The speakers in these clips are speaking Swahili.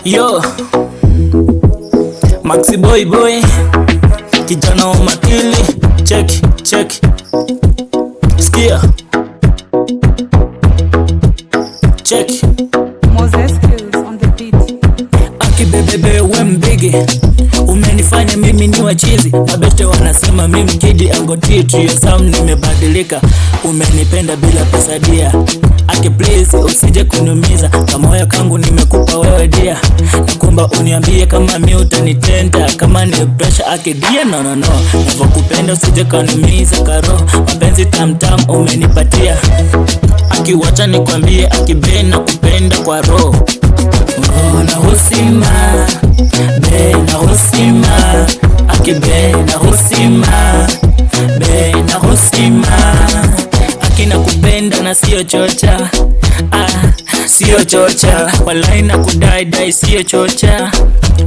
Yo, Maxi boy boy, kijana wa makili, check check, skia, check. Moses Skills on the beat. Aki bebebe we mbigi, umenifanya mimi ni wachizi. Mabeste wanasema mimi kidi angoti tu ya sound nimebadilika. Umenipenda bila pesa dia. Aki please usije kunumiza, kamoyo kangu nimekupa wewe dia. Nakuomba uniambie kama mimi utanitenda, kama ni pressure aki dia no. Nakupenda usije kunumiza karo, mapenzi tam umenipatia. Aki wacha nikwambie aki bena kupenda kwa roho. Na husima, bena husima, aki bena husima, bena husima. Aki nakupenda na sio chocha, sio chocha. Walai nakudai sio chocha,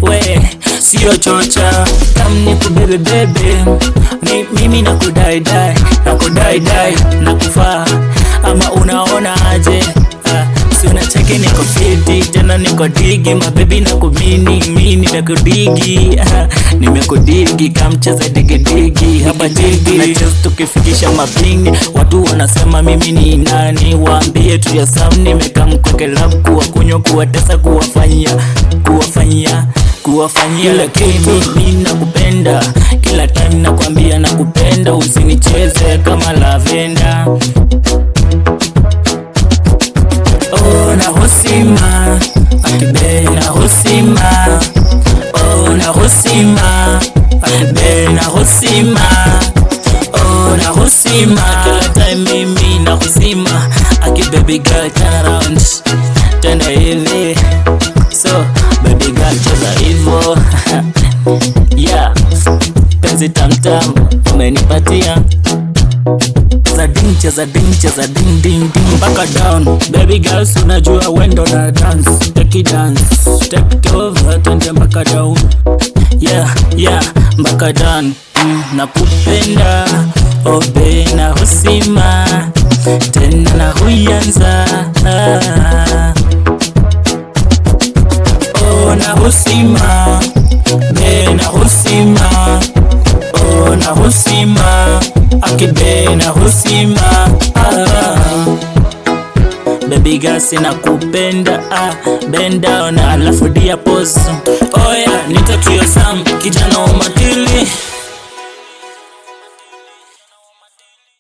we sio chocha. Kam nikubebe bebe, mimi nakudai nakufaa. Ama unaona aje? Si unacheki niko fiti, tena niko digi, mabebi nakubini, mimi nimekudigi. Nimekudigi kama mcheza digi, hapa digi. Na just tukifikisha mapingi, watu wanasema mimi ni nani. Waambie tu ya Sam nimekam kwa club, kuwakunywa, kuwatesa, kuwafanyia lakini mimi nakupenda. Kila time nakwambia nakupenda, usinicheze kama lavenda. Na husima, akibena husima. Na husima, akibena husima. Na husima, kila time mimi na husima. Aki baby girl turn around, tenda hivi. So baby girl cheza hivo. Yeah, penzi tam umenipatia. Cheza ding mpaka down. Baby girls unajua wendo na dance. Take it dance, take it over, tende mpaka down. Yeah, mpaka down. Nakupenda, bena husima, tena na huyanza. Na husima, bena husima. Na husima, akibena husima. Baby girl sina kupenda, bend down alafu dia pose. Oh yeah, nitatio Sam, kijana wa matili.